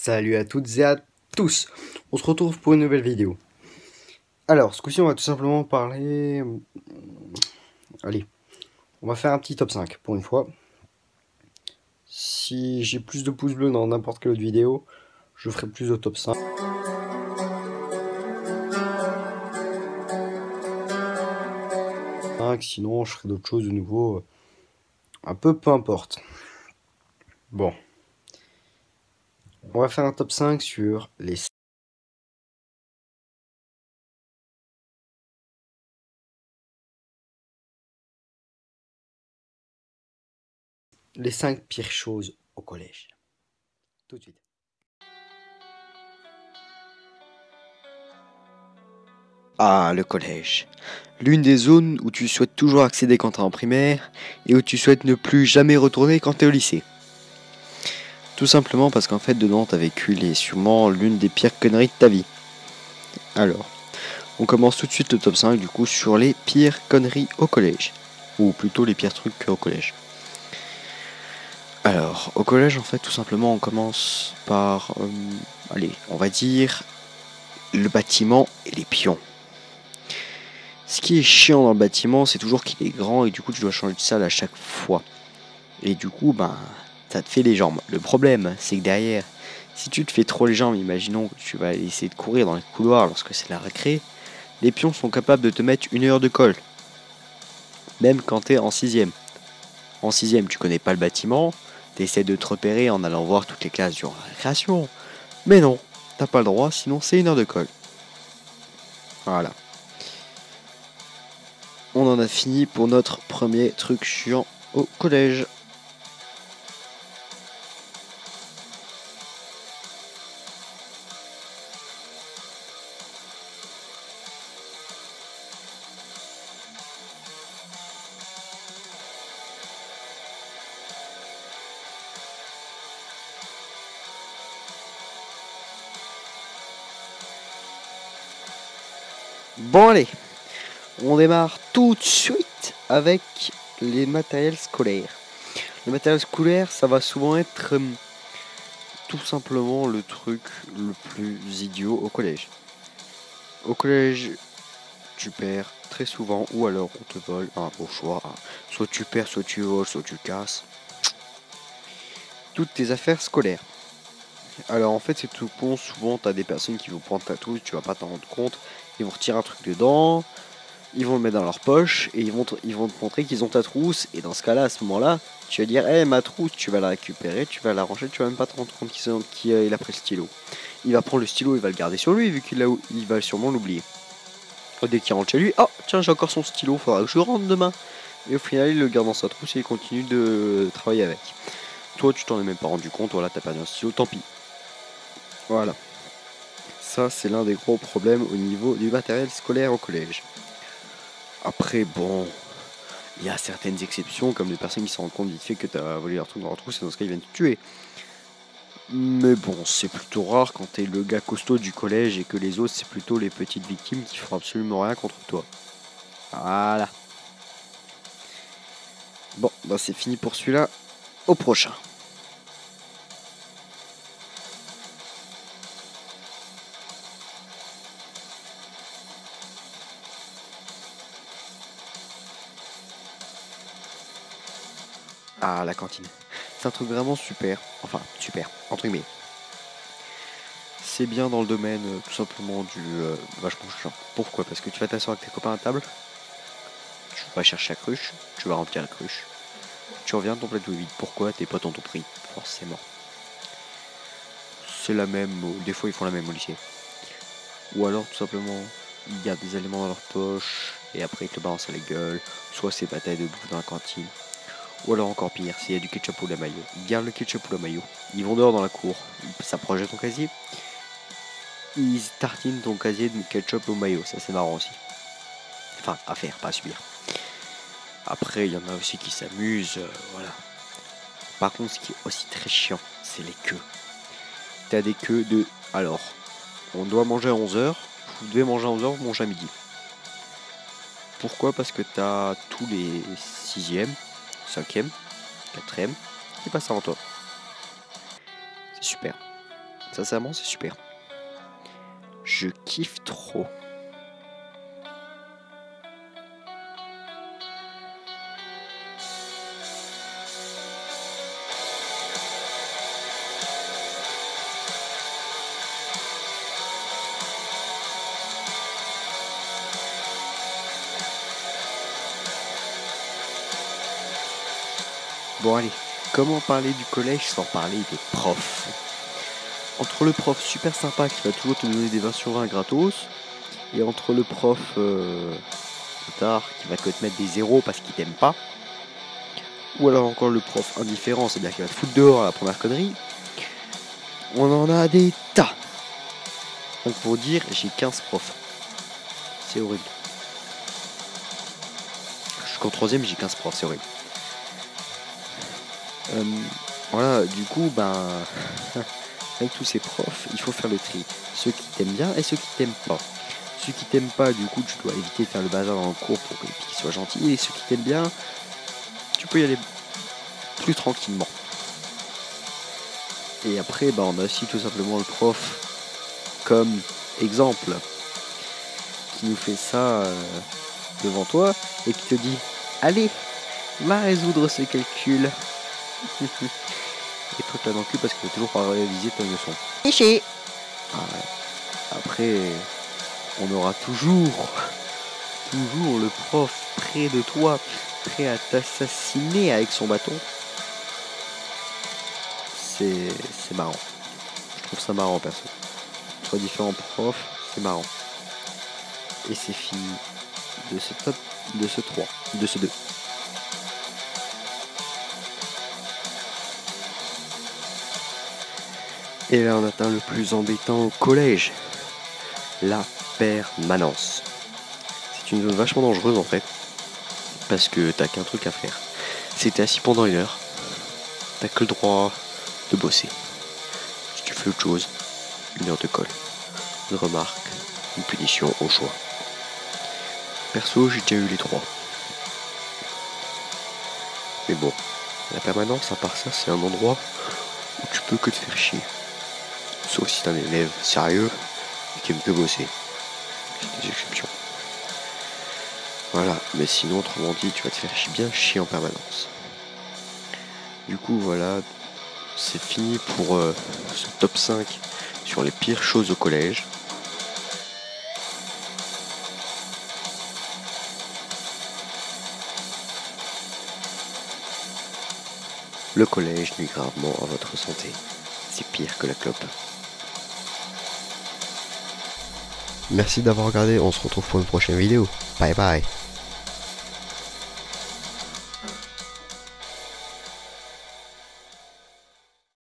Salut à toutes et à tous. On se retrouve pour une nouvelle vidéo. Alors, ce coup-ci, on va tout simplement parler... Allez, on va faire un petit top 5 pour une fois. Si j'ai plus de pouces bleus dans n'importe quelle autre vidéo, je ferai plus de top 5. Sinon, je ferai d'autres choses de nouveau. Un peu importe. Bon. On va faire un top 5 sur les 5 pires choses au collège. Tout de suite. Ah, le collège. L'une des zones où tu souhaites toujours accéder quand t'es en primaire et où tu souhaites ne plus jamais retourner quand t'es au lycée. Tout simplement parce qu'en fait dedans t'as vécu sûrement l'une des pires conneries de ta vie. Alors, on commence tout de suite le top 5 du coup sur les pires conneries au collège. Ou plutôt les pires trucs au collège. Alors, au collège en fait tout simplement on commence par, allez, on va dire le bâtiment et les pions. Ce qui est chiant dans le bâtiment, c'est toujours qu'il est grand et du coup tu dois changer de salle à chaque fois. Et du coup, ça te fait les jambes. Le problème, c'est que derrière, si tu te fais trop les jambes, imaginons que tu vas essayer de courir dans les couloirs lorsque c'est la récré, les pions sont capables de te mettre 1 heure de colle. Même quand t'es en 6ème. En 6ème, tu connais pas le bâtiment, t'essaies de te repérer en allant voir toutes les classes durant la récréation. Mais non, t'as pas le droit, sinon c'est 1 heure de colle. Voilà. On en a fini pour notre premier truc chiant au collège. Bon allez, on démarre tout de suite avec les matériels scolaires. Le matériel scolaire, ça va souvent être tout simplement le truc le plus idiot au collège. Au collège, tu perds très souvent ou alors on te vole, au choix. Soit tu perds, soit tu voles, soit tu casses. Toutes tes affaires scolaires. Alors en fait c'est tout con, souvent t'as des personnes qui vont prendre ta trousse, tu vas pas t'en rendre compte, ils vont retirer un truc dedans, ils vont le mettre dans leur poche et ils vont te montrer qu'ils ont ta trousse. Et dans ce cas-là, à ce moment-là, tu vas dire hey, ma trousse, tu vas la récupérer, tu vas la ranger, tu vas même pas te rendre compte qu'il a pris le stylo. Il va prendre le stylo, il va le garder sur lui, vu il va sûrement l'oublier. Dès qu'il rentre chez lui, oh tiens, j'ai encore son stylo, faudra que je rentre demain. Et au final, il le garde dans sa trousse et il continue de travailler avec. Toi, tu t'en es même pas rendu compte, voilà, t'as perdu un stylo, tant pis. Voilà. Ça, c'est l'un des gros problèmes au niveau du matériel scolaire au collège. Après, bon, il y a certaines exceptions, comme les personnes qui se rendent compte vite fait que tu as volé leur truc dans leur trousse, et dans ce cas, ils viennent te tuer. Mais bon, c'est plutôt rare quand t'es le gars costaud du collège et que les autres, c'est plutôt les petites victimes qui font absolument rien contre toi. Voilà. Bon, c'est fini pour celui-là. Au prochain. Ah, la cantine. C'est un truc vraiment super. Enfin, super, entre guillemets. C'est bien dans le domaine, tout simplement, du vachement chiant. Pourquoi? Parce que tu vas t'asseoir avec tes copains à table, tu vas chercher la cruche, tu vas remplir la cruche, tu reviens, ton plateau est vide. Pourquoi? Tes potes ont tout pris, forcément. C'est la même, des fois ils font la même au lycée. Ou alors, tout simplement, ils gardent des aliments dans leur poche, et après ils te balancent à la gueule, soit c'est bataille de bouffe dans la cantine. Ou alors encore pire, s'il y a du ketchup ou de la mayo, ils gardent le ketchup ou la mayo, ils vont dehors dans la cour, ils s'approchent de ton casier, ils tartinent ton casier de ketchup au mayo, ça c'est marrant aussi. Enfin, à faire, pas à subir. Après, il y en a aussi qui s'amusent, voilà. Par contre, ce qui est aussi très chiant, c'est les queues. T'as des queues de... Alors, on doit manger à 11h, vous devez manger à 11h, vous mangez à midi. Pourquoi? Parce que t'as tous les 6e, 5e, 4e qui passent avant toi. C'est super. Sincèrement, c'est super. Je kiffe trop. Bon allez, comment parler du collège sans parler des profs? Entre le prof super sympa qui va toujours te donner des 20 sur 20 gratos, et entre le prof tard qui va que te mettre des zéros parce qu'il t'aime pas, ou alors encore le prof indifférent, c'est-à-dire qu'il va te foutre dehors à la première connerie, on en a des tas. Donc pour dire, j'ai 15 profs. C'est horrible. Jusqu'en 3ème, j'ai 15 profs, c'est horrible. Voilà, du coup, avec tous ces profs, il faut faire le tri. Ceux qui t'aiment bien et ceux qui t'aiment pas. Ceux qui t'aiment pas, du coup, tu dois éviter de faire le bazar dans le cours pour qu'ils soient gentils. Et ceux qui t'aiment bien, tu peux y aller plus tranquillement. Et après, on a aussi tout simplement le prof comme exemple qui nous fait ça devant toi et qui te dit « Allez, va résoudre ce calcul !» Et toi t'as dans le cul parce que t'as toujours pas révisé ta leçon. Cliché. Après, on aura toujours le prof près de toi, prêt à t'assassiner avec son bâton. C'est marrant. Je trouve ça marrant perso. Entre différents profs, c'est marrant. Et c'est fini de ce top, de ce 3, de ce 2. Et là on atteint le plus embêtant au collège, la permanence. C'est une zone vachement dangereuse en fait, parce que t'as qu'un truc à faire. Si t'es assis pendant 1 heure, t'as que le droit de bosser. Si tu fais autre chose, 1 heure de colle, une remarque, une punition au choix. Perso, j'ai déjà eu les 3. Mais bon, la permanence, à part ça, c'est un endroit où tu peux que te faire chier. Sauf si t'es un élève sérieux et qui aime que bosser. C'est des exceptions. Voilà, mais sinon, autrement dit, tu vas te faire bien chier en permanence. Du coup, voilà, c'est fini pour ce top 5 sur les pires choses au collège. Le collège nuit gravement à votre santé. C'est pire que la clope. Merci d'avoir regardé, on se retrouve pour une prochaine vidéo. Bye bye.